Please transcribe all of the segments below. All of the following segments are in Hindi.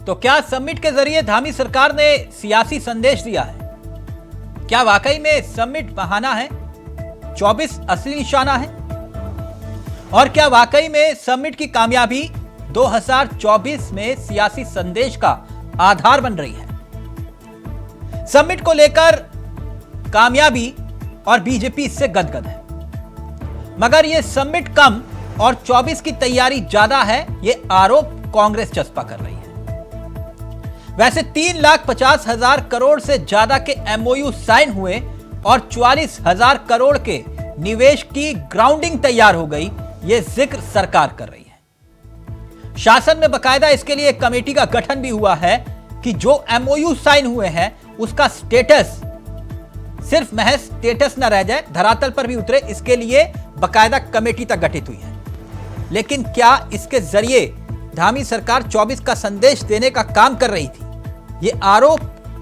तो क्या समिट के जरिए धामी सरकार ने सियासी संदेश दिया है? क्या वाकई में समिट बहाना है, 24 असली निशाना है? और क्या वाकई में समिट की कामयाबी 2024 में सियासी संदेश का आधार बन रही है? समिट को लेकर कामयाबी और बीजेपी इससे गदगद है, मगर यह समिट कम और 24 की तैयारी ज्यादा है, यह आरोप कांग्रेस चस्पा कर रही है। वैसे 3,50,000 करोड़ से ज्यादा के एमओयू साइन हुए और 44,000 करोड़ के निवेश की ग्राउंडिंग तैयार हो गई, यह जिक्र सरकार कर रही है। शासन में बकायदा इसके लिए एक कमेटी का गठन भी हुआ है कि जो एमओयू साइन हुए हैं उसका स्टेटस सिर्फ महज स्टेटस न रह जाए, धरातल पर भी उतरे, इसके लिए बकायदा कमेटी तक गठित हुई है। लेकिन क्या इसके जरिए धामी सरकार 24 का संदेश देने का काम कर रही थी? ये आरोप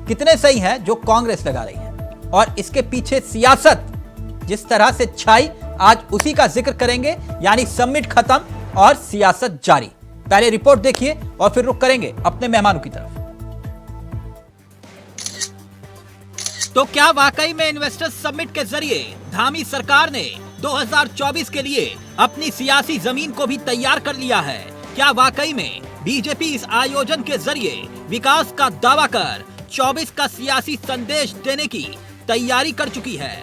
कितने सही है जो कांग्रेस लगा रही है, और इसके पीछे सियासत जिस तरह से छाई, आज उसी का जिक्र करेंगे। यानी समिट खत्म और सियासत जारी। पहले रिपोर्ट देखिए और फिर रुख करेंगे अपने मेहमानों की तरफ। तो क्या वाकई में इन्वेस्टर्स समिट के जरिए धामी सरकार ने 2024 के लिए अपनी सियासी जमीन को भी तैयार कर लिया है? क्या वाकई में बीजेपी इस आयोजन के जरिए विकास का दावा कर 24 का सियासी संदेश देने की तैयारी कर चुकी है?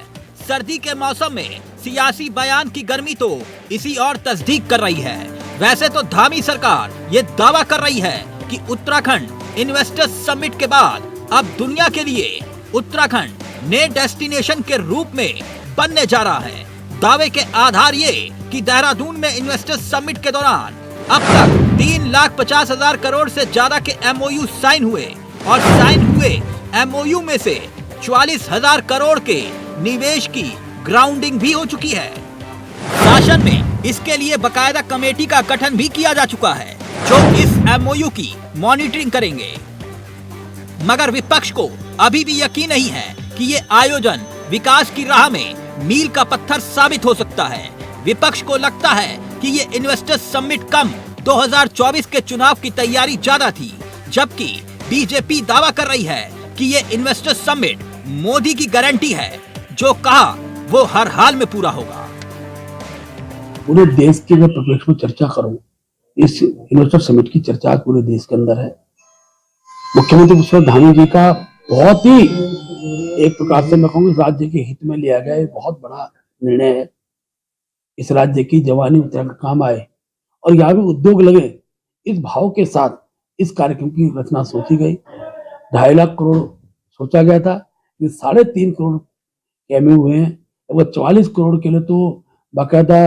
सर्दी के मौसम में सियासी बयान की गर्मी तो इसी और तस्दीक कर रही है। वैसे तो धामी सरकार ये दावा कर रही है कि उत्तराखंड इन्वेस्टर्स समिट के बाद अब दुनिया के लिए उत्तराखंड नए डेस्टिनेशन के रूप में बनने जा रहा है। दावे के आधार ये कि देहरादून में इन्वेस्टर्स समिट के दौरान अब तक 3,50,000 करोड़ से ज्यादा के एमओयू साइन हुए और साइन हुए एमओयू में से 44,000 करोड़ के निवेश की ग्राउंडिंग भी हो चुकी है। शासन में इसके लिए बकायदा कमेटी का गठन भी किया जा चुका है जो इस एमओयू की मॉनिटरिंग करेंगे। मगर विपक्ष को अभी भी यकीन नहीं है कि ये आयोजन विकास की राह में मील का पत्थर साबित हो सकता है। विपक्ष को लगता है कि ये इन्वेस्टर्स समिट कम 2024 के चुनाव की तैयारी ज्यादा थी, जबकि बीजेपी दावा कर रही है कि ये इन्वेस्टर्स समिट मोदी की गारंटी है, जो कहा वो हर हाल में पूरा होगा। पूरे देश के अगर परिप्रेक्ष्य में चर्चा करूं, इस इन्वेस्टर समिट की चर्चा पूरे देश के अंदर है। मुख्यमंत्री पुष्कर धामी जी का बहुत ही एक प्रकार से मैं कहूँगा राज्य के हित में लिया गया बहुत बड़ा निर्णय है। इस राज्य की जवानी उत्तराखंड काम आए और यहाँ भी उद्योग लगे, इस भाव के साथ इस कार्यक्रम की रचना सोची गई। 2.5 लाख करोड़ सोचा गया था, ये 3.5 करोड़ एमओयू हुए हैं। वो 44 करोड़ के लिए तो बाकायदा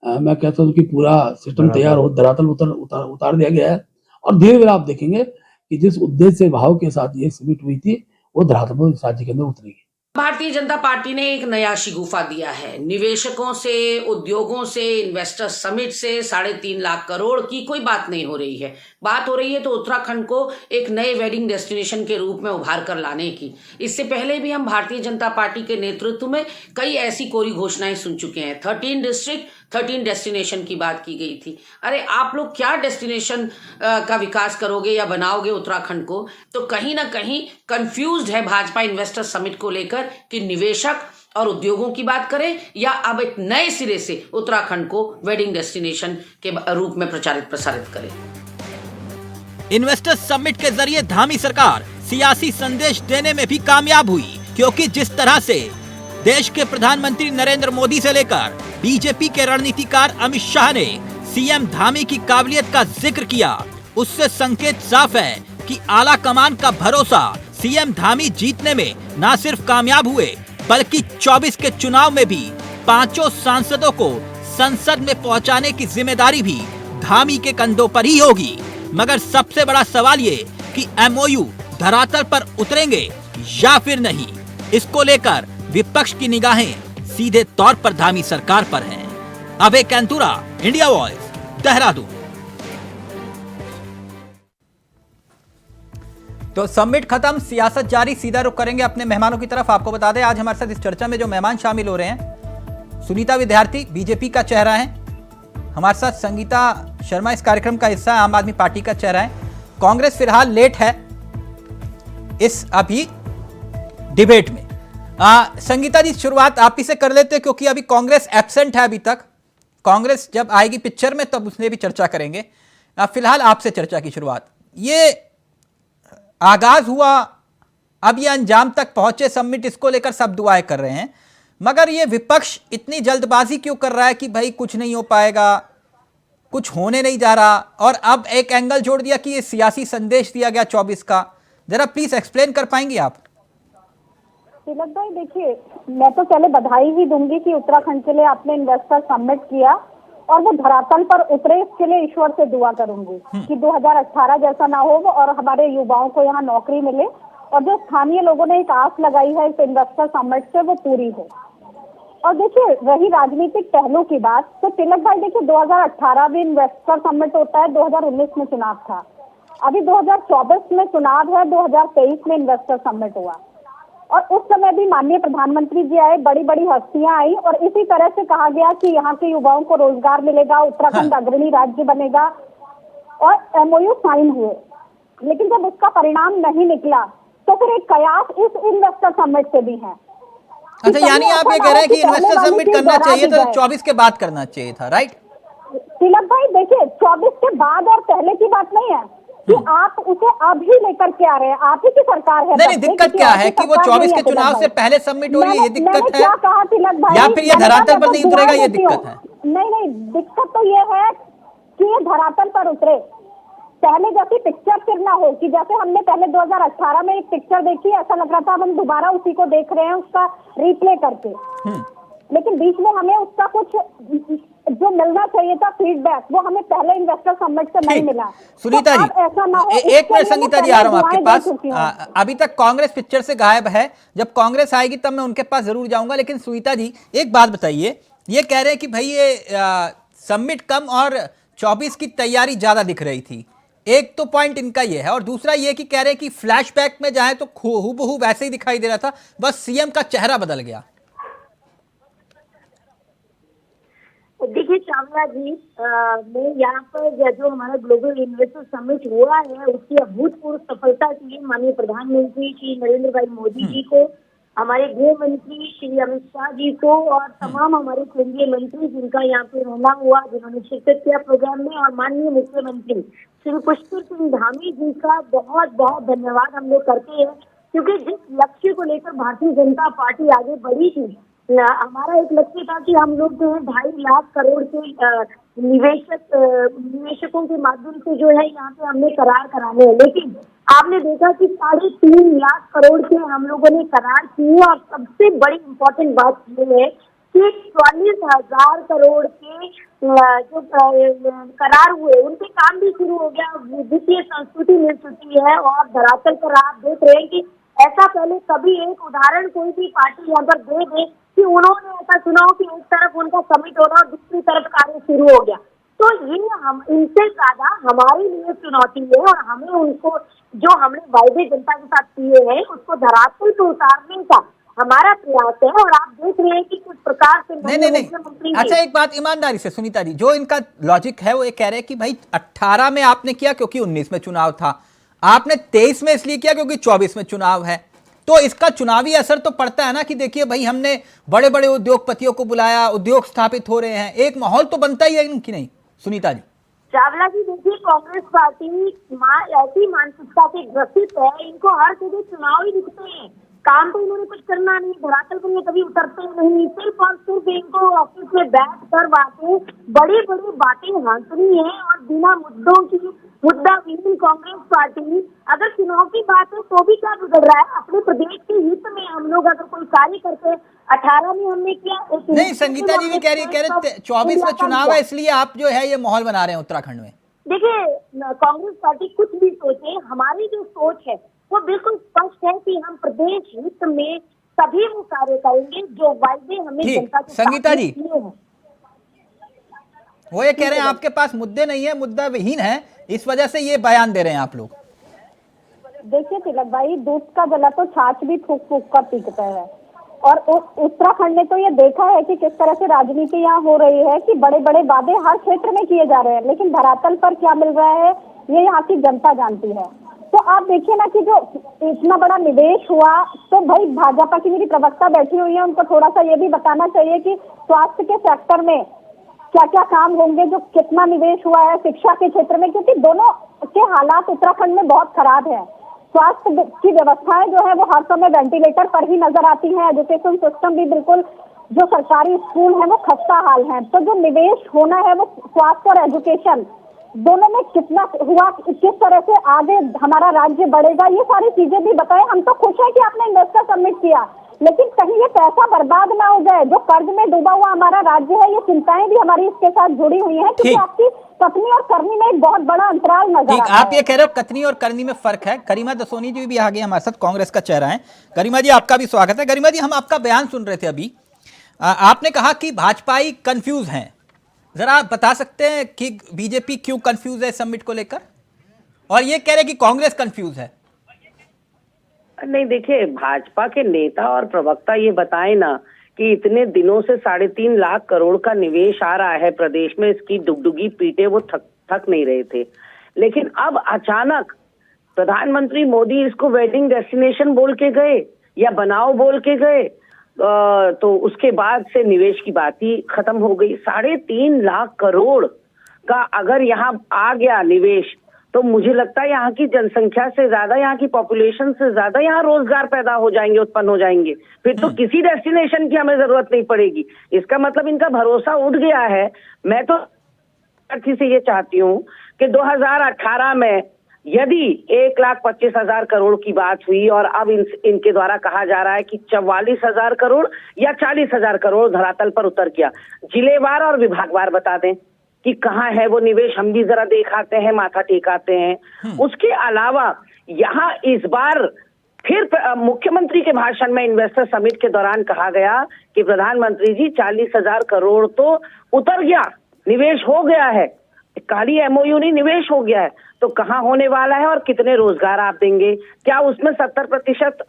मैं कहता हूँ कि पूरा सिस्टम तैयार हो, धरातल उतार दिया गया है। और धीरे धीरे आप देखेंगे कि जिस उद्देश्य भाव के साथ ये समिट हुई थी वो धरातल पर राज्य के अंदर उतरेगी। भारतीय जनता पार्टी ने एक नया शिगुफा दिया है। निवेशकों से, उद्योगों से, इन्वेस्टर समिट से 3.5 लाख करोड़ की कोई बात नहीं हो रही है। बात हो रही है तो उत्तराखंड को एक नए वेडिंग डेस्टिनेशन के रूप में उभार कर लाने की। इससे पहले भी हम भारतीय जनता पार्टी के नेतृत्व में कई ऐसी कोरी घोषणाएं सुन चुके हैं। 13 डिस्ट्रिक्ट 13 डेस्टिनेशन की बात की गई थी। अरे आप लोग क्या डेस्टिनेशन का विकास करोगे या बनाओगे उत्तराखंड को? तो कहीं ना कहीं कंफ्यूज्ड है भाजपा इन्वेस्टर समिट को लेकर कि निवेशक और उद्योगों की बात करें या अब एक नए सिरे से उत्तराखंड को वेडिंग डेस्टिनेशन के रूप में प्रचारित प्रसारित करें। इन्वेस्टर्स समिट के जरिए धामी सरकार सियासी संदेश देने में भी कामयाब हुई, क्योंकि जिस तरह से देश के प्रधानमंत्री नरेंद्र मोदी से लेकर बीजेपी के रणनीतिकार अमित शाह ने सीएम धामी की काबिलियत का जिक्र किया, उससे संकेत साफ है कि आला कमान का भरोसा सीएम धामी जीतने में न सिर्फ कामयाब हुए बल्कि 24 के चुनाव में भी 5 सांसदों को संसद में पहुंचाने की जिम्मेदारी भी धामी के कंधों पर ही होगी। मगर सबसे बड़ा सवाल ये कि एमओयू धरातल पर उतरेंगे या फिर नहीं, इसको लेकर विपक्ष की निगाहें सीधे तौर पर धामी सरकार पर हैं। अभय कैंतुरा, इंडिया वॉइस, देहरादून। तो समिट खत्म, सियासत जारी। सीधा रुख करेंगे अपने मेहमानों की तरफ। आपको बता दें आज हमारे साथ इस चर्चा में जो मेहमान शामिल हो रहे हैं, सुनीता विद्यार्थी बीजेपी का चेहरा है, हमारे साथ संगीता शर्मा इस कार्यक्रम का हिस्सा है, आम आदमी पार्टी का चेहरा है, कांग्रेस फिलहाल लेट है इस अभी डिबेट में। संगीता जी, शुरुआत आप ही से कर लेते हैं क्योंकि अभी कांग्रेस एब्सेंट है अभी तक। कांग्रेस जब आएगी पिक्चर में तब उसने भी चर्चा करेंगे। फिलहाल आपसे चर्चा की शुरुआत। ये आगाज हुआ, अब ये अंजाम तक पहुंचे समिट, इसको लेकर सब दुआएं कर रहे हैं, मगर ये विपक्ष इतनी जल्दबाजी क्यों कर रहा है कि भाई कुछ नहीं हो पाएगा, कुछ होने नहीं जा रहा, और अब एक एंगल जोड़ दिया कि ये सियासी संदेश दिया गया 24 का। जरा प्लीज एक्सप्लेन कर पाएंगे आप? तिलक भाई देखिए, मैं तो पहले बधाई ही दूंगी कि उत्तराखंड के लिए आपने इन्वेस्टर समिट किया और वो धरातल पर उतरे, इसके लिए ईश्वर से दुआ करूंगी कि 2018 जैसा ना हो और हमारे युवाओं को यहाँ नौकरी मिले और जो स्थानीय लोगों ने एक आस लगाई है इस इन्वेस्टर समिट से वो पूरी हो। और देखिए, रही राजनीतिक पहलू की बात, तो तिलक भाई देखिए 2018 में इन्वेस्टर समिट होता है, 2019 में चुनाव था, अभी 2024 में चुनाव है, 2023 में इन्वेस्टर समिट हुआ और उस समय भी माननीय प्रधानमंत्री जी आए, बड़ी बड़ी हस्तियां आई और इसी तरह से कहा गया कि यहाँ के युवाओं को रोजगार मिलेगा, उत्तराखंड अग्रणी राज्य बनेगा और एमओयू साइन हुए। लेकिन जब उसका परिणाम नहीं निकला तो फिर एक कयास इस इन्वेस्टर समिट से भी है। अच्छा, यानी आप ये कह रहे हैं कि इन्वेस्टर समिट करना चाहिए था, 24 के बाद करना चाहिए था, राइट? तिलक भाई देखिए, 24 के बाद और पहले की बात नहीं है कि आप उसे अभी लेकर के आ रहे हैं, आप ही की सरकार है। नहीं, दिक्कत क्या है कि वो 24 के चुनाव से पहले सबमिट हो रही है, ये दिक्कत है? क्या कहा तिलक भाई, या फिर ये धरातल पर नहीं उतरेगा, ये दिक्कत है? नहीं, दिक्कत तो ये है कि ये धरातल पर उतरे, पहले जैसी पिक्चर फिर ना हो कि जैसे हमने पहले 2018 में एक पिक्चर देखी, ऐसा लग रहा था हम दोबारा उसी को देख रहे हैं, उसका रिप्ले करके। लेकिन बीच में हमें उसका कुछ जो मिलना चाहिए था फीडबैक, वो हमें पहले इन्वेस्टर समिट से नहीं मिला। सुनीता जी, ऐसा ना हो, एक मिनट संगीता जी, आ रहा हूं आपके पास। अभी तक कांग्रेस पिक्चर से गायब है, जब कांग्रेस आएगी तब मैं उनके पास जरूर जाऊंगा। लेकिन सुनीता जी, एक बात बताइए, ये कह रहे हैं कि भाई ये समिट कम और 24 की तैयारी ज्यादा दिख रही थी, एक तो पॉइंट इनका ये है, और दूसरा ये कि कह रहे हैं कि फ्लैशबैक में जाए तो हूबहू वैसे ही दिखाई दे रहा था, बस सीएम का चेहरा बदल गया। देखिए चावला जी, मैं यहाँ पर जो हमारा ग्लोबल इन्वेस्टर समिट हुआ है उसकी अभूतपूर्व सफलता के लिए माननीय प्रधानमंत्री श्री नरेंद्र भाई मोदी जी को, हमारे गृह मंत्री श्री अमित शाह जी को और तमाम हमारे केंद्रीय मंत्री जिनका यहाँ पे रहना हुआ, जिन्होंने शिरकत किया प्रोग्राम में, और माननीय मुख्यमंत्री श्री पुष्कर सिंह धामी जी का बहुत बहुत धन्यवाद हम लोग करते हैं, क्योंकि जिस लक्ष्य को लेकर भारतीय जनता पार्टी आगे बढ़ी थी, हमारा एक लक्ष्य था कि हम लोग जो है 2.5 लाख करोड़ के निवेशकों के माध्यम से जो है यहाँ पे हमने करार कराने हैं। लेकिन आपने देखा कि 3.5 लाख करोड़ के हम लोगों ने करार किए, और सबसे बड़ी इम्पोर्टेंट बात ये है कि 44,000 करोड़ के जो करार हुए उनके काम भी शुरू हो गया, वित्तीय संस्कृति मिल चुकी है, और धरातल पर आप देख रहे हैं कि ऐसा पहले कभी एक उदाहरण कोई भी पार्टी यहाँ पर दे दे कि उन्होंने ऐसा चुनाव कि एक तरफ उनका समिट हो रहा और दूसरी तरफ कार्य शुरू हो गया। तो ये हम इनसे ज्यादा हमारे लिए चुनौती है, और हमें उनको जो हमने वायदे जनता के साथ किए हैं उसको धरातल पर उतारने का हमारा प्रयास है, और आप देख रहे हैं कि किस प्रकार से नहीं। अच्छा, एक बात ईमानदारी से सुनीता जी, जो इनका लॉजिक है वो ये कह रहे हैं कि भाई 18 में आपने किया क्योंकि 19 में चुनाव था, आपने 23 में इसलिए किया क्योंकि 24 में चुनाव है, तो इसका चुनावी असर तो पड़ता है ना कि देखिए भाई हमने बड़े बड़े उद्योगपतियों को बुलाया, उद्योग स्थापित हो रहे हैं, एक माहौल तो बनता ही है कि नहीं? सुनीता जी। चावला जी देखिए, कांग्रेस पार्टी ऐसी मानसिकता से ग्रसित है, इनको हर जगह चुनाव ही दिखते हैं, काम तो इन्होंने कुछ करना नहीं, धरातल पर ये कभी उतरते नहीं, सिर्फ और सिर्फ इनको ऑफिस में बैठ कर बातें बड़ी बड़ी बातें हांसनी है, और बिना मुद्दों की मुद्दा विहीन कांग्रेस पार्टी अगर चुनाव की बात है तो भी क्या बिगड़ रहा है, अपने प्रदेश के हित में हम लोग अगर कोई कार्य करते, 18 में हमने किया। नहीं, संगीता जी भी कह रहे 24 में चुनाव है इसलिए आप जो है ये माहौल बना रहे हैं उत्तराखंड में। देखिए, कांग्रेस पार्टी कुछ भी सोचे, हमारी जो सोच है वो बिल्कुल स्पष्ट है कि हम प्रदेश हित में सभी वो कार्य करेंगे जो वायदे हमें जनता के संगीता जी वो ये कह रहे हैं आपके पास मुद्दे नहीं है, मुद्दा विहीन है, इस वजह से ये बयान दे रहे हैं आप लोग। देखिए तिलक भाई, दूध का जला तो छाछ भी फूक फूक कर पीटता है, और उत्तराखंड ने तो ये देखा है कि किस तरह से राजनीति यहाँ हो रही है कि बड़े बड़े वादे हर क्षेत्र में किए जा रहे हैं, लेकिन धरातल पर क्या मिल रहा है ये यहाँ की जनता जानती है। तो आप देखिए ना कि जो इतना बड़ा निवेश हुआ, तो भाई भाजपा की मेरी प्रवक्ता बैठी हुई है, उनको थोड़ा सा ये भी बताना चाहिए कि स्वास्थ्य के सेक्टर में क्या क्या काम होंगे, जो कितना निवेश हुआ है शिक्षा के क्षेत्र में, क्योंकि दोनों के हालात उत्तराखंड में बहुत खराब है। स्वास्थ्य की व्यवस्थाएं जो है वो हर समय वेंटिलेटर पर ही नजर आती हैं। एजुकेशन सिस्टम भी बिल्कुल, जो सरकारी स्कूल है वो खस्ता हाल है। तो जो निवेश होना है वो स्वास्थ्य और एजुकेशन दोनों में कितना हुआ, किस तरह से आगे हमारा राज्य बढ़ेगा, ये सारी चीजें भी बताएं। हम तो खुश हैं कि आपने इन्वेस्टर समिट किया, लेकिन कहीं ये पैसा बर्बाद ना हो जाए। जो कर्ज में डूबा हुआ हमारा राज्य है, ये चिंताएं भी हमारी इसके साथ जुड़ी हुई हैं, क्योंकि आपकी कथनी और करनी में एक बहुत बड़ा अंतराल नजर आता है। आप ये कह रहे हो कथनी और करनी में फर्क है। गरिमा दसोनी जी भी आगे हमारे साथ, कांग्रेस का चेहरा है। गरिमा जी, आपका भी स्वागत है। गरिमा जी, हम आपका बयान सुन रहे थे अभी, आपने कहा कि भाजपाई कंफ्यूज हैं। जरा आप बता सकते हैं कि बीजेपी क्यों कंफ्यूज है समिट को लेकर, और ये कह रहे कि कांग्रेस कंफ्यूज है? नहीं, देखिए, भाजपा के नेता और प्रवक्ता ये बताए ना कि इतने दिनों से 3.5 लाख करोड़ का निवेश आ रहा है प्रदेश में, इसकी डुगडुगी पीटे वो थक नहीं रहे थे। लेकिन अब अचानक प्रधानमंत्री मोदी इसको वेडिंग डेस्टिनेशन बोल के गए या बनाओ बोल के गए, तो उसके बाद से निवेश की बात ही खत्म हो गई। 3.5 लाख करोड़ का अगर यहाँ आ गया निवेश, तो मुझे लगता है यहाँ की जनसंख्या से ज्यादा, यहाँ की पॉपुलेशन से ज्यादा यहाँ रोजगार पैदा हो जाएंगे, उत्पन्न हो जाएंगे। फिर तो किसी डेस्टिनेशन की हमें जरूरत नहीं पड़ेगी। इसका मतलब इनका भरोसा उठ गया है। मैं तो से ये चाहती हूँ कि 2018 में यदि 1,25,000 करोड़ की बात हुई और अब इनके द्वारा कहा जा रहा है कि 44,000 करोड़ या 40,000 करोड़ धरातल पर उतर गया, जिलेवार और विभागवार बता दें कि कहाँ है वो निवेश, हम भी जरा देखाते हैं, माथा टेकाते हैं। उसके अलावा यहाँ इस बार फिर मुख्यमंत्री के भाषण में इन्वेस्टर समिट के दौरान कहा गया कि प्रधानमंत्री जी 40,000 करोड़ तो उतर गया, निवेश हो गया है, खाली एमओयू नहीं, निवेश हो गया है। तो कहाँ होने वाला है और कितने रोजगार आप देंगे? क्या उसमें 70%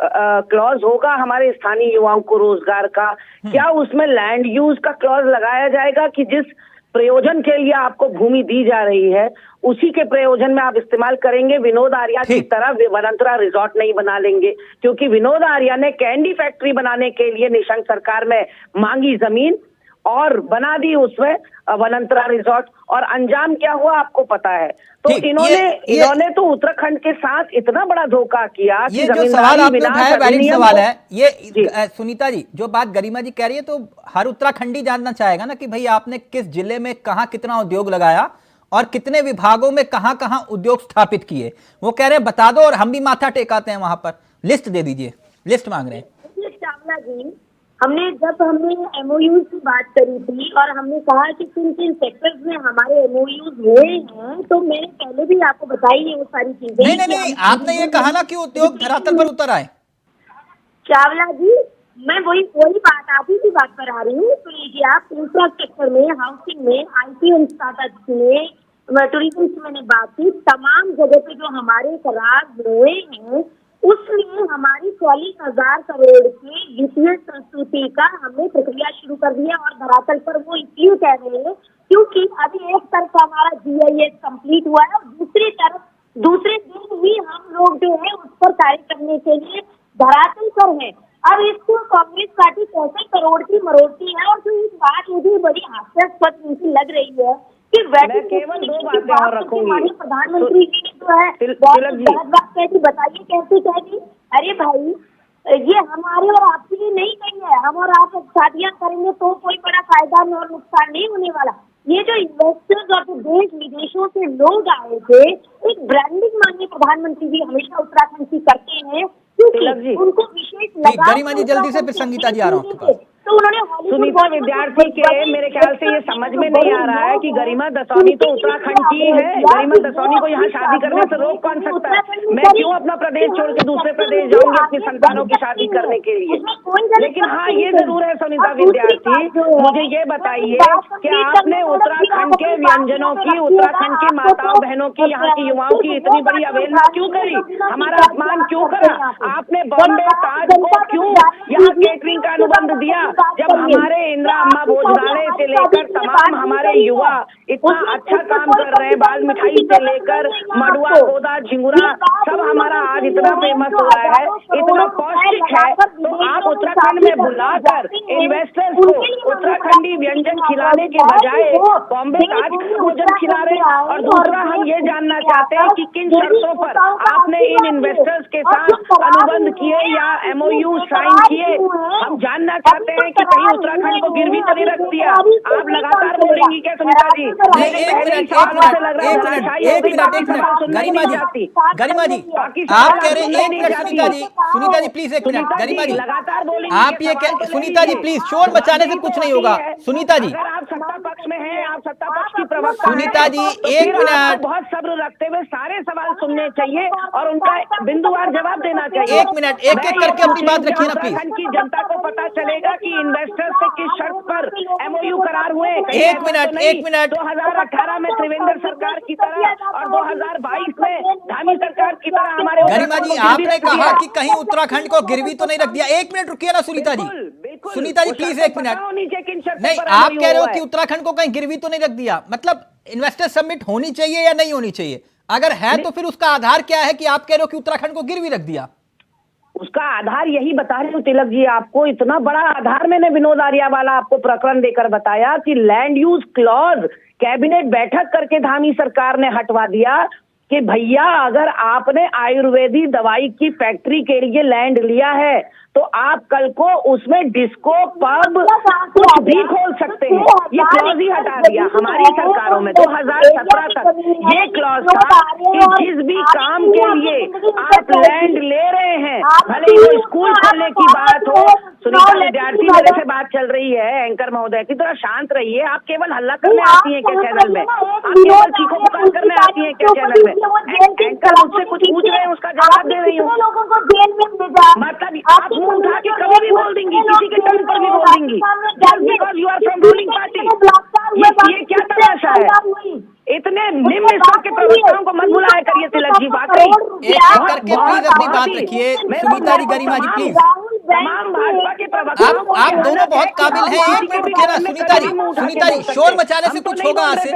क्लॉज होगा हमारे स्थानीय युवाओं को रोजगार का? क्या उसमें लैंड यूज का क्लॉज लगाया जाएगा कि जिस प्रयोजन के लिए आपको भूमि दी जा रही है उसी के प्रयोजन में आप इस्तेमाल करेंगे? विनोद आर्या की तरह वनांतरा रिजॉर्ट नहीं बना लेंगे, क्योंकि विनोद आर्या ने कैंडी फैक्ट्री बनाने के लिए निशंक सरकार में मांगी जमीन और बना दी उसमें वनांतरा रिजॉर्ट, और अंजाम क्या हुआ आपको पता है। तो इन्होंने तो उत्तराखंड के साथ इतना बड़ा धोखा किया। ये जो सवाल आपने उठाया वैलिड सवाल है। ये सुनीता जी, जो बात गरिमा जी कह रही है, तो हर उत्तराखंडी जानना चाहेगा ना कि भाई आपने किस जिले में कहाँ कितना उद्योग लगाया और कितने विभागों में कहाँ कहाँ उद्योग स्थापित किए। वो कह रहे हैं बता दो और हम भी माथा टेकाते हैं, वहां पर लिस्ट दे दीजिए, लिस्ट मांग रहे हैं। चावला जी, हमने एमओयू की बात करी थी और हमने कहा कि किन किन सेक्टर्स में हमारे एमओयू हुए हैं, तो मैंने पहले भी आपको बताई है वो सारी चीजें। नहीं, आपने ये कहा ना कि उद्योग धरातल पर उतर आए। चावला जी, मैं वही बात आप ही की बात पर आ रही हूँ। तो लीजिए आप, इंफ्रास्ट्रक्चर में, हाउसिंग में, आईटी एंड स्टार्टअप में, टूरिज्म की मैंने बात की, तमाम जगह पे जो हमारे करार हुए हैं उसमें हमारी 40,000 करोड़ की वित्तीय संस्तुति का हमने प्रक्रिया शुरू कर दिया। और धरातल पर वो इसलिए कह रहे हैं क्योंकि अभी एक तरफ हमारा GIS कंप्लीट हुआ है और दूसरी तरफ दूसरे दिन ही हम लोग जो है उस पर कार्य करने के लिए धरातल पर है। अब इसको कांग्रेस पार्टी कैसे करोड़ की मरोड़ती है। और जो इस बात मुझे बड़ी हास्यास्पद उनकी लग रही है कि केवल 2 बातें और रखूंगी। प्रधानमंत्री जी ने जो है बात कैसी बताइए, कैसे कह दी? अरे भाई, ये हमारे और आपके लिए नहीं कही है। हम और आप शादियां करेंगे तो कोई बड़ा फायदा और नुकसान नहीं होने वाला। ये जो इन्वेस्टर्स और देश विदेशों से लोग आए थे, एक ब्रांडिंग माननीय प्रधानमंत्री जी हमेशा उत्तराखंड की करते हैं, क्योंकि उनको विशेष गरिमा जी, जल्दी से फिर संगीता जी आ रहा हूँ। तो उन्होंने सुनीता विद्यार्थी के मेरे ख्याल से ये समझ में नहीं आ रहा है कि गरिमा दसौनी तो उत्तराखंड की है। गरिमा दसौनी को यहाँ शादी करने से रोक कौन सकता है? मैं क्यों अपना प्रदेश छोड़ के दूसरे प्रदेश जाऊंगी अपनी संतानों की शादी करने के लिए? लेकिन हाँ, ये जरूर है सुनीता विद्यार्थी, मुझे ये बताइए कि आपने उत्तराखंड के व्यंजनों की, उत्तराखंड की माताओं बहनों की, यहाँ की युवाओं की इतनी बड़ी अवहेलना क्यों करी? हमारा अपमान क्यों करा? आपने बॉम्बे ताज को क्यों यहाँ साइकिलिंग का अनुबंध दिया, जब हमारे इंदिरा अम्मा भोजनालय से लेकर तमाम हमारे युवा इतना अच्छा काम कर रहे हैं, बाल मिठाई से लेकर मड़ुआ, गोदा, झिंगुरा, सब हमारा आज इतना फेमस हो रहा है, इतना पौष्टिक है। तो आप उत्तराखंड में बुलाकर इन्वेस्टर्स को उत्तराखंडी व्यंजन खिलाने के बजाय बॉम्बे ताज का भोजन खिला रहे हैं। और दूसरा, हम ये जानना चाहते हैं कि किन शर्तों पर आपने इन इन्वेस्टर्स के साथ अनुबंध किए या MOU साइन किए। हम जानना चाहते हैं कि कहीं उत्तराखंड को गिरवी तो नहीं रख दिया। आप लगातार बोलेंगी क्या सुनीता जी? गरिमा जी आप कह रहे हैं, एक मिनट सुनीता जी प्लीज, एक मिनट गरिमा जी लगातार बोलेंगी आप ये सुनीता जी प्लीज, शोर मचाने से कुछ नहीं होगा। सुनीता जी, अगर आप सत्ता पक्ष में हैं, आप सत्ता पक्ष की प्रवक्ता सुनीता हैं, जी, तो एक फिर आपको मिनट। बहुत सब्र रखते हुए सारे सवाल सुनने चाहिए और उनका बिंदुवार जवाब देना चाहिए। एक मिनट, एक एक करके अपनी बात रखिए ना प्लीज। उत्तराखंड की जनता को पता चलेगा कि इन्वेस्टर्स से किस शर्त पर MOU करार हुए। एक मिनट 2018 में त्रिवेंद्र सरकार की तरह और 2022 में धामी सरकार की तरह हमारे गरिमा जी, आपने कहा कि कहीं उत्तराखंड को गिरवी तो नहीं रख दिया। एक मिनट रुकिए ना सुनीता जी, सुनीता जी प्लीज एक मिनट। नहीं, आप कह रहे हो कि उत्तराखंड को कहीं गिरवी तो नहीं रख दिया, मतलब इन्वेस्टर समिट होनी चाहिए या नहीं होनी चाहिए? अगर है तो फिर उसका आधार क्या है कि आप कह रहे हो कि उत्तराखंड को गिरवी रख दिया? उसका आधार यही बता रही हूँ तिलक जी आपको, इतना बड़ा आधार मैंने विनोद आर्या वाला आपको प्रकरण देकर बताया कि लैंड यूज क्लॉज कैबिनेट बैठक करके धामी सरकार ने हटवा दिया कि भैया अगर आपने आयुर्वेदिक दवाई की फैक्ट्री के लिए लैंड लिया है तो आप कल को उसमें डिस्को, पब कुछ भी खोल सकते हैं। ये क्लॉज ही हटा दिया हमारी सरकारों में 2017 तक। ये क्लॉज था कि जिस भी काम के लिए आप लैंड ले रहे हैं, भले ही वो स्कूल खोलने की बात हो। सुनीता विद्यार्थी मेरे से बात चल रही है, एंकर महोदय की, थोड़ा शांत रहिए। आप केवल हल्ला करने आती हैं क्या चैनल में? आप केवल चीखों पुकार करने आती हैं क्या चैनल में? एंकर मुझसे कुछ पूछ रहे हैं, उसका जवाब दे रही हूँ। मतलब आप मुंह उठा के कभी भी बोल देंगी, किसी के टर्न पर भी बोल देंगी, just because you are from ruling party. ये क्या तमाशा है? इतने निम्न स्तर के प्रवक्ताओं को मत बुलाया करिए तिलक जी। वाकई एक करके प्लीज अपनी बात रखिए। सुनीता जी, गरिमा जी प्लीज, तमाम भाजपा के प्रवक्ताओं को आप दोनों बहुत काबिल हैं। एक मिनट रुकिए ना सुनीता जी, शोर मचाने से कुछ होगा हासिल,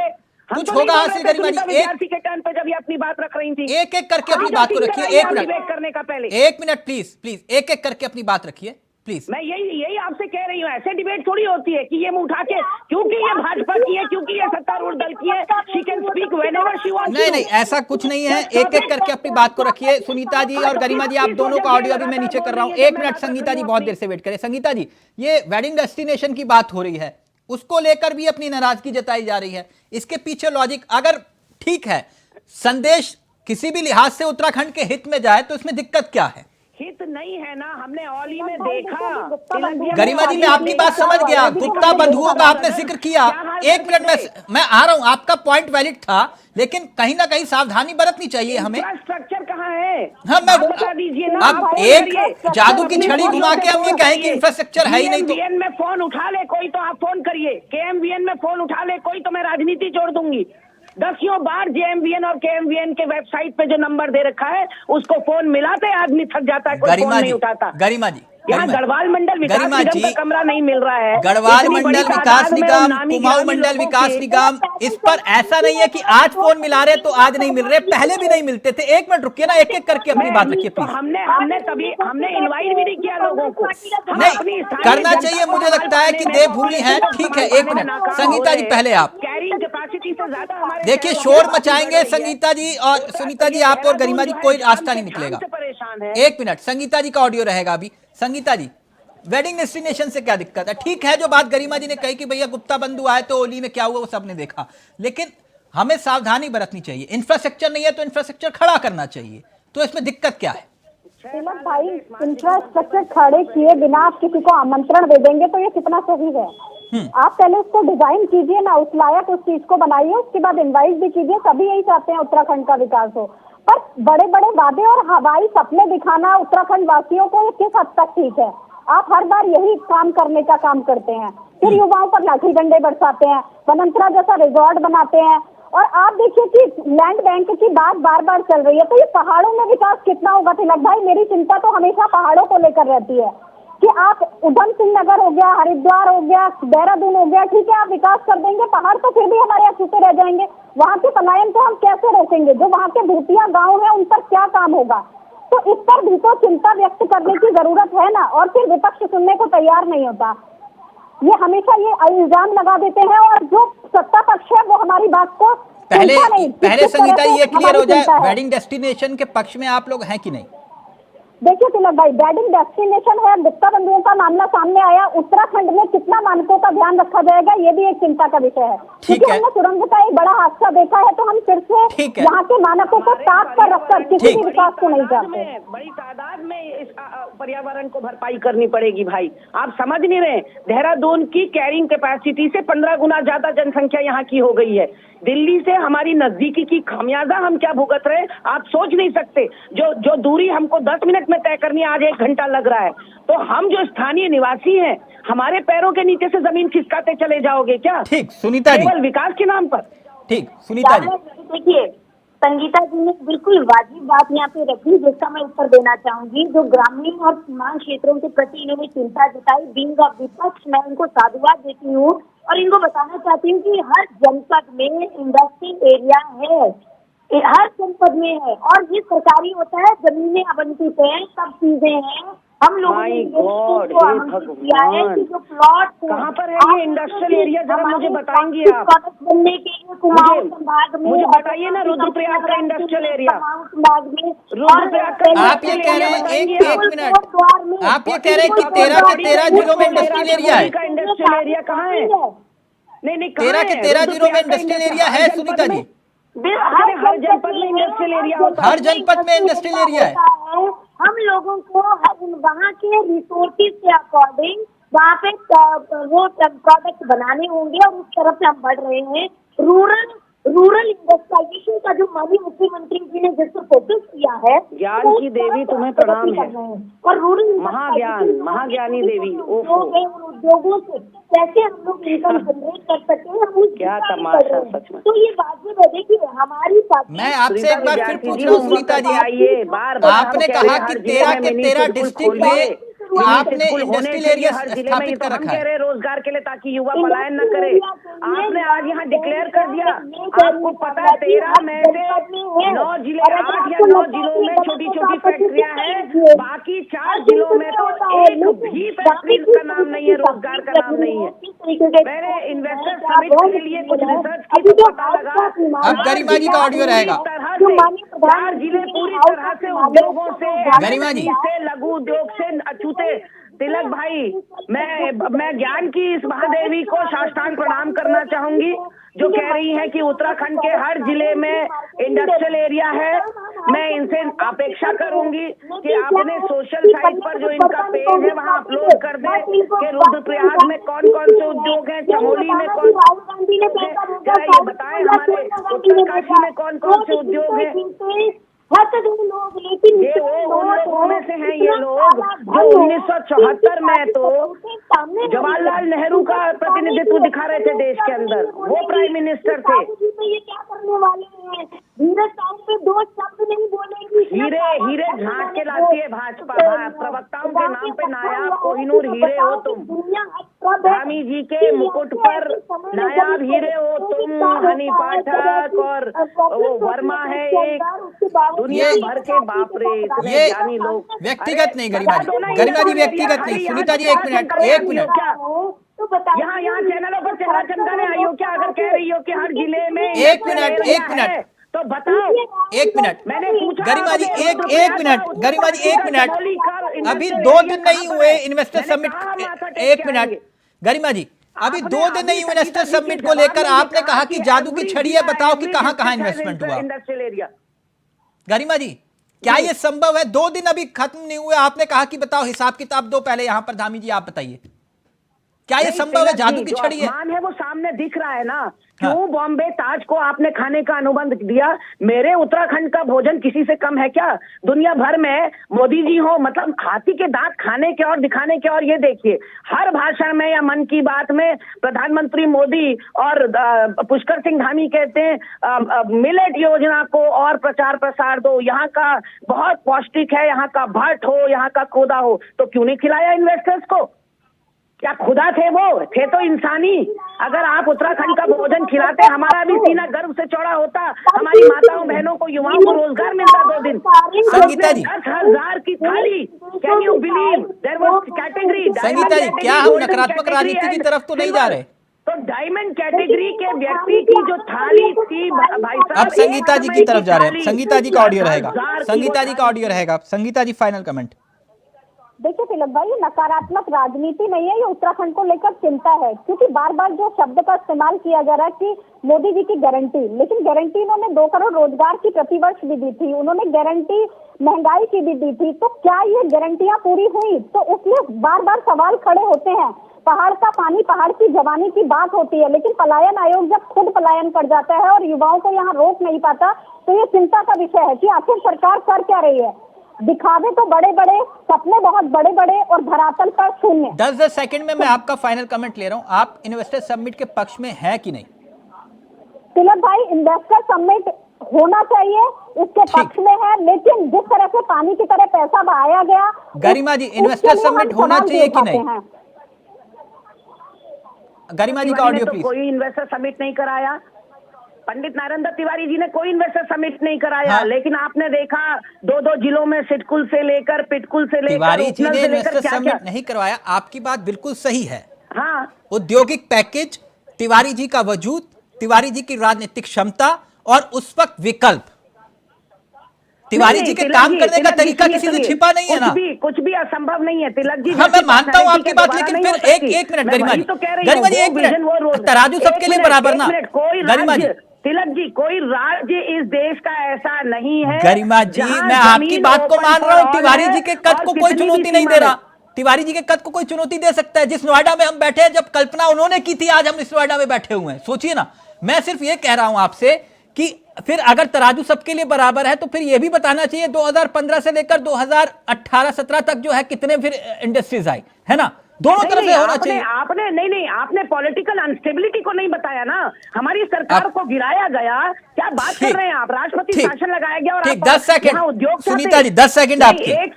कुछ होगा हासिल। गरिमा जी के टर्न पे जब ये अपनी बात रख रही थी, एक एक करके अपनी बात को रखिए। एक मिनट करने का पहले एक मिनट प्लीज प्लीज, एक एक करके अपनी बात रखिए प्लीज। मैं यही आपसे कह रही हूँ, ऐसे डिबेट थोड़ी होती है कि ये मुंह उठा के, क्योंकि ये भाजपा की है, क्योंकि ये सत्तारूढ़ दल की है, she can speak whenever she wants. नहीं, ऐसा कुछ नहीं है। एक एक करके अपनी बात को रखिए। सुनीता जी और गरिमा जी, आप दोनों का ऑडियो अभी मैं नीचे कर रहा हूँ। एक मिनट संगीता जी, बहुत देर से वेट करें। संगीता जी, ये वेडिंग डेस्टिनेशन की बात हो रही है, उसको लेकर भी अपनी नाराजगी जताई जा रही है। इसके पीछे लॉजिक, अगर ठीक है, संदेश किसी भी लिहाज से उत्तराखंड के हित में जाए तो इसमें दिक्कत क्या है? हित नहीं है ना, हमने औली में देखा। गरिमा जी, मैं आपकी बात समझ गया, गुप्ता बंधुओं का आपने जिक्र किया। एक मिनट मैं आ रहा हूं, आपका पॉइंट वैलिड था, लेकिन कहीं ना कहीं सावधानी बरतनी चाहिए हमें। इंफ्रास्ट्रक्चर कहाँ है? हाँ, मैं अब एक जादू की छड़ी घुमा के हम ये कहें कि इंफ्रास्ट्रक्चर है ही नहीं तो KMVN में फोन उठा ले कोई तो आप फोन करिए, KMVN में फोन उठा ले कोई तो मैं राजनीति छोड़ दूंगी। 10 बार JMVN और KMVN के वेबसाइट पे जो नंबर दे रखा है उसको फोन मिलाते आदमी थक जाता है, कोई फोन नहीं उठाता। गरिमा जी, यहाँ गढ़वाल मंडल विकास निगम का कमरा नहीं मिल रहा है। गढ़वाल मंडल विकास निगम, कुमाऊं मंडल विकास निगम, इस पर ऐसा नहीं है कि आज फोन मिला रहे तो आज नहीं मिल रहे, पहले भी नहीं मिलते थे। एक मिनट रुकिए ना, एक एक करके अपनी बात रखिए प्लीज। हमने इनवाइट भी नहीं किया लोगों को। नहीं करना चाहिए, मुझे लगता है कि देवभूमि है। ठीक है, एक मिनट संगीता जी, पहले आप कैरिंग कैपेसिटी से ज्यादा हमारे देखिए, शोर मचाएंगे संगीता जी और सुनीता जी, आप और गरिमा जी, कोई रास्ता नहीं निकलेगा। एक मिनट, संगीता जी का ऑडियो रहेगा अभी। संगीता जी, वेडिंग डेस्टिनेशन से क्या दिक्कत है? ठीक है, जो बात गरिमा जी ने कही कि भैया गुप्ता बंधु आए तो ओली में क्या हुआ वो सबने देखा, लेकिन हमें सावधानी बरतनी चाहिए। इंफ्रास्ट्रक्चर नहीं है तो इंफ्रास्ट्रक्चर खड़ा करना चाहिए, तो इसमें दिक्कत क्या है? तिलक भाई, इंफ्रास्ट्रक्चर खड़े किए बिना आप किसी को आमंत्रण दे देंगे तो ये कितना सही है? आप पहले उसको डिजाइन कीजिए ना, उस लायक उस चीज को बनाइए, उसके बाद इनवाइट भी कीजिए। सभी यही चाहते हैं उत्तराखंड का विकास हो, पर बड़े बड़े वादे और हवाई सपने दिखाना उत्तराखंड वासियों को किस हद तक ठीक है? आप हर बार यही काम करने का काम करते हैं, फिर युवाओं पर लाठी डंडे बरसाते हैं, वनंतरा जैसा रिजॉर्ट बनाते हैं। और आप देखिए कि लैंड बैंक की बात बार बार चल रही है, तो ये पहाड़ों में विकास कितना होगा? तिलक भाई, मेरी चिंता तो हमेशा पहाड़ों को लेकर रहती है कि आप उधम सिंह नगर हो गया, हरिद्वार हो गया, देहरादून हो गया, ठीक है आप विकास कर देंगे, पहाड़ तो फिर भी हमारे यहाँ छूटे रह जाएंगे। वहाँ के पलायन को हम कैसे रोकेंगे? जो वहाँ के भूतिया गाँव है उन पर क्या काम होगा? तो इस पर भी तो चिंता व्यक्त करने की जरूरत है ना। और फिर विपक्ष सुनने को तैयार नहीं होता, ये हमेशा ये इल्जाम लगा देते हैं और जो सत्ता पक्ष है वो हमारी बात को पहले सुनता नहीं। पहले किस तरह संगीता से ये क्लियर हमारी हो जाए, चिंता है। वेडिंग डेस्टिनेशन के पक्ष में आप लोग हैं कि नहीं? देखिए तिलक भाई, वेडिंग डेस्टिनेशन है, गुप्ता बंधुओं का मामला सामने आया, उत्तराखंड में कितना मानकों का ध्यान रखा जाएगा ये भी एक चिंता का विषय है। क्योंकि है। हमने सुरंग का एक बड़ा हादसा देखा है, तो हम फिर से ठीक है। यहाँ के मानकों को ताक पर रखकर किसी भी विकास को नहीं चाहते। बड़ी तादाद में इस पर्यावरण को भरपाई करनी पड़ेगी भाई। आप समझ नहीं रहे, देहरादून की कैरिंग कैपेसिटी से 15 गुना ज्यादा जनसंख्या यहाँ की हो गई है। दिल्ली से हमारी नजदीकी की खामियाजा हम क्या भुगत रहे आप सोच नहीं सकते। जो दूरी हमको 10 मिनट में तय करनी आज 1 घंटा लग रहा है। तो हम जो स्थानीय निवासी हैं, हमारे पैरों के नीचे से जमीन खिसकाते चले जाओगे क्या? ठीक सुनीता जी, केवल विकास के नाम पर। ठीक सुनीता जी, देखिए संगीता जी ने बिल्कुल वाजिब बात यहाँ पे रखी, जिसका मैं उत्तर देना चाहूंगी। जो ग्रामीण और सीमांत क्षेत्रों के प्रति इन्होंने चिंता जताई, बीइंग ऑफ विपक्ष, मैं इनको साधुवाद देती हूँ और इनको बताना चाहती हूँ कि हर जनपद में इंडस्ट्रियल एरिया है, हर जनपद में है और ये सरकारी होता है, जमीनें आवंटित हैं, सब चीजें हैं। हम लोगों ने किया है कि जो प्लॉट कहाँ पर है ये इंडस्ट्रियल एरिया, जरा मुझे बताएंगे आप? बनने के लिए कुमाऊं संभाग में, मुझे बताइए ना रुद्रप्रयाग का इंडस्ट्रियल एरिया। संभाग में रुद्रप्रयाग का आप ये कह रहे हैं एक मिनट, आप ये कह रहे हैं कि 13 के 13 जिलों में इंडस्ट्रियल एरिया है। इंडस्ट्रियल एरिया कहाँ है? नहीं 13 के 13 जिलों में इंडस्ट्रियल एरिया है सुनीता जी। हर जनपद में इंडस्ट्रियल एरिया होता है। हर जनपद में इंडस्ट्रियल एरिया है। हम लोगों को वहाँ के रिसोर्सेज के अकॉर्डिंग वहाँ पे वो प्रोडक्ट बनाने होंगे और उस तरफ से हम बढ़ रहे हैं। रूरल इंडस्ट्रियलाइजेशन का जो माननीय मुख्यमंत्री जी ने जिस पर फोकस किया है, ज्ञान की देवी तुम्हें प्रणाम है। और रूरल महाज्ञानी देवी, उद्योगों से कैसे हम लोग इनकम जनरेट कर सकते हैं, हम उस क्या तमाशा सच में। तो ये वाजिब है। देखिए हमारी पार्टी, मैं आपसे एक बार फिर पूछ रहा हूँ सुनीता जी, आपने कहा कि 13 के 13 डिस्ट्रिक्ट में आपने इंडस्ट्रियल एरिया स्थापित कर रखा है रोजगार के लिए, ताकि युवा पलायन न करे। आपने आज यहाँ डिक्लेयर कर दिया। आपको पता है 13 में से 9 जिले, 8 या 9 जिलों में छोटी छोटी फैक्ट्रियां हैं, बाकी 4 जिलों में तो एक भी फैक्ट्री का नाम नहीं है, रोजगार का नाम नहीं है। मैंने इन्वेस्टर समिट के लिए कुछ रिसर्च की तो पता लगा, अब गरिमा जी का ऑडियो रहेगा। 4 जिले पूरी तरह से उद्योगों से, गरिमा जी से लघु उद्योग से अछूते। तिलक भाई, मैं ज्ञान की इस महादेवी को साष्टांग प्रणाम करना चाहूंगी, जो कह रही है कि उत्तराखंड के हर जिले में इंडस्ट्रियल एरिया है। मैं इनसे अपेक्षा करूंगी कि आपने सोशल साइट पर जो इनका पेज है वहां अपलोड कर दे कि रुद्रप्रयाग में कौन कौन से उद्योग हैं, चमोली में कौन, जरा ये बताएं हमारे उत्तरकाशी में कौन कौन से उद्योग हैं। ये वो उन लोगों में से हैं ये लोग जो 1974 में तो जवाहरलाल नेहरू का प्रतिनिधित्व दिखा रहे थे देश के अंदर, वो प्राइम मिनिस्टर थे। ये क्या करने वाले हैं? हीरे टाउन पे 2 शब्द नहीं बोलेंगे। हीरे झांक के लाती है भाजपा। प्रवक्ताओं के नाम पे नायाब कोहिनूर हीरे हो तुम, धामी जी के मुकुट पर नायाब हीरे हो तुम, हनी पाठक और वो वर्मा है एक, दुनिया भर के बाप रे इतने ये ज्ञानी लोग। व्यक्तिगत नहीं गरिमा जी, गरिमा जी व्यक्तिगत नहीं। सुनीता जी एक मिनट यहाँ चैनलों पर चेहरा चमकाने आई हो क्या? अगर कह रही हो कि हर जिले में एक मिनट तो बताओ। एक मिनट मैंने पूछा गरिमा जी, एक मिनट गरिमा जी, एक मिनट। अभी 2 दिन नहीं हुए इन्वेस्टर समिट, एक मिनट गरिमा जी, अभी 2 दिन नहीं हुए इन्वेस्टर समिट को लेकर आपने कहाँ की जादू की छड़ी है, बताओ कि कहाँ कहाँ इन्वेस्टमेंट हुआ। इंडस्ट्रियल एरिया गरिमा जी, क्या ये संभव है? 2 दिन अभी खत्म नहीं हुए, आपने कहा कि बताओ हिसाब किताब दो पहले यहाँ पर। धामी जी आप बताइए। क्या ये संभव है? जादू की छड़ी है? मान है वो सामने दिख रहा है ना। क्यों बॉम्बे ताज को आपने खाने का अनुबंध दिया? मेरे उत्तराखंड का भोजन किसी से कम है क्या? दुनिया भर में मोदी जी हो, मतलब हाथी के दांत खाने के और दिखाने के। और ये देखिए, हर भाषण में या मन की बात में प्रधानमंत्री मोदी और पुष्कर सिंह धामी कहते हैं मिलेट योजना को और प्रचार प्रसार दो, यहाँ का बहुत पौष्टिक है, यहाँ का भट्ट हो, यहाँ का खोदा हो। तो क्यों नहीं खिलाया इन्वेस्टर्स को? क्या खुदा थे वो? थे तो इंसानी। अगर आप उत्तराखंड का भोजन खिलाते, हमारा भी सीना गर्व से चौड़ा होता, हमारी माताओं बहनों को, युवाओं को रोजगार मिलता 2 दिन। संगीता जी, 10,000 की थाली, can you believe there was category. Sangeeta ji, क्या हम नकारात्मक राजनीति की तरफ तो नहीं जा रहे? तो डायमंड कैटेगरी के व्यक्ति की जो थाली थी भाई साहब, अब संगीता जी की तरफ जा रहे हैं। संगीता जी का ऑडियो रहेगा, संगीता जी का ऑडियो रहेगा। संगीता जी, फाइनल कमेंट। देखिए तिलक भाई, ये नकारात्मक राजनीति नहीं है, ये उत्तराखंड को लेकर चिंता है। क्योंकि बार बार जो शब्द का इस्तेमाल किया जा रहा है कि मोदी जी की गारंटी, लेकिन गारंटी इन्होंने 2 करोड़ रोजगार की प्रतिवर्ष भी दी थी, उन्होंने गारंटी महंगाई की भी दी थी। तो क्या ये गारंटियां पूरी हुई? तो उसमें बार बार सवाल खड़े होते हैं। पहाड़ का पानी, पहाड़ की जवानी की बात होती है, लेकिन पलायन आयोग जब खुद पलायन कर जाता है और युवाओं को यहाँ रोक नहीं पाता, तो ये चिंता का विषय है कि आखिर सरकार कर क्या रही है। दिखावे तो बड़े बड़े, सपने बहुत बड़े बड़े और धरातल पर शून्य। 10 सेकंड में मैं आपका फाइनल कमेंट ले रहा हूं। आप इन्वेस्टर समिट के पक्ष में है कि नहीं? तिलक भाई, इन्वेस्टर समिट होना चाहिए, इसके पक्ष में है, लेकिन जिस तरह से पानी की तरह पैसा बहाया गया। गरिमा जी, इन्वेस्टर समिट होना चाहिए कि नहीं? गरिमा जी का ऑडियो प्लीज। कोई इन्वेस्टर समिट नहीं कराया, पंडित नरेंद्र तिवारी जी ने कोई इन्वेस्टर समिट नहीं कराया। हाँ। लेकिन आपने देखा 2-2 जिलों में सिटकुल से लेकर पिटकुल से लेकर तिवारी जी ने इन्वेस्टर समिट नहीं करवाया, आपकी बात बिल्कुल सही है। हाँ, औद्योगिक पैकेज, तिवारी जी का वजूद, तिवारी जी की राजनीतिक क्षमता और उस वक्त विकल्प, तिवारी जी के काम करने का तरीका किसी से छिपा नहीं है ना। कुछ भी असंभव नहीं है तिलक जी। हाँ, मैं मानता हूँ आपकी बात, लेकिन फिर एक मिनट गरिमा जी, गरिमा जी एक मिनट, तराजू सबके लिए बराबर ना। गरिमा जी, तिलक जी, कोई राज्य इस देश का ऐसा नहीं है। गरिमा जी, मैं आपकी बात को मान रहा हूँ। तिवारी जी के कद को कोई चुनौती नहीं दे रहा। तिवारी जी के कद को कोई चुनौती दे सकता है। जिस नोएडा में हम बैठे हैं, जब कल्पना उन्होंने की थी, आज हम इस नोएडा में बैठे हुए हैं। सोचिए ना। मैं सिर्फ ये कह रहा हूं आपसे कि फिर अगर तराजू सबके लिए बराबर है, तो फिर यह भी बताना चाहिए 2015 से लेकर 2018-17 तक जो है कितने फिर इंडस्ट्रीज आई, है ना? दोनों तरफ से होना चाहिए। आपने पॉलिटिकल अनस्टेबिलिटी को नहीं बताया ना। हमारी सरकार को गिराया गया। क्या बात कर रहे हैं आप? राष्ट्रपति शासन लगाया गया और 10 सेकंड उद्योग, सुनीता जी 10 सेकंड आपके। एक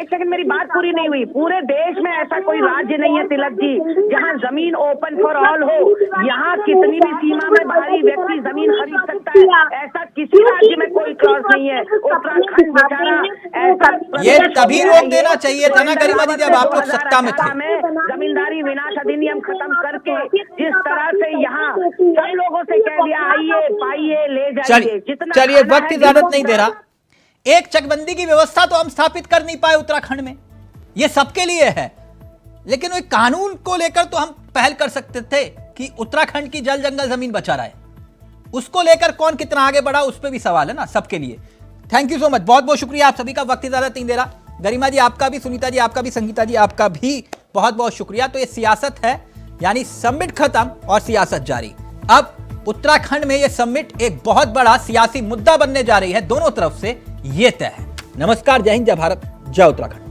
सेकंड मेरी बात पूरी नहीं हुई। पूरे देश में ऐसा कोई राज्य नहीं है तिलक जी जहां जमीन ओपन फॉर ऑल हो। यहाँ कितनी भी सीमा में बाहरी व्यक्ति जमीन खरीद सकता है, ऐसा किसी राज्य में कोई क्लॉज नहीं है। उत्तराखंड बेचारा ऐसा, ये तभी रोक देना चाहिए था ना गरिमा जी, जब आप लोग सत्ता में थे। जमींदारी विनाश अधिनियम खत्म करके जिस तरह से यहाँ सब लोगों से कह दिया आइए पाइए ले जाइए। चलिए, वक्त इजाजत नहीं दे रहा। एक चकबंदी की व्यवस्था तो हम स्थापित कर नहीं पाए उत्तराखंड में, ये सबके लिए है। लेकिन वो कानून को लेकर तो हम पहल कर सकते थे कि उत्तराखंड की जल जंगल जमीन बचा रहा है। उसको लेकर कौन कितना आगे बढ़ा, उस पर भी सवाल है ना, सबके लिए। थैंक यू सो मच, बहुत बहुत शुक्रिया आप सभी का। वक्त इजाजत नहीं दे रहा। गरिमा जी आपका भी, सुनीता जी आपका भी, संगीता जी आपका भी बहुत बहुत शुक्रिया। तो ये सियासत है, यानी समिट खत्म और सियासत जारी। अब उत्तराखंड में ये समिट एक बहुत बड़ा सियासी मुद्दा बनने जा रही है, दोनों तरफ से ये तय है। नमस्कार, जय हिंद, जय भारत, जय उत्तराखंड।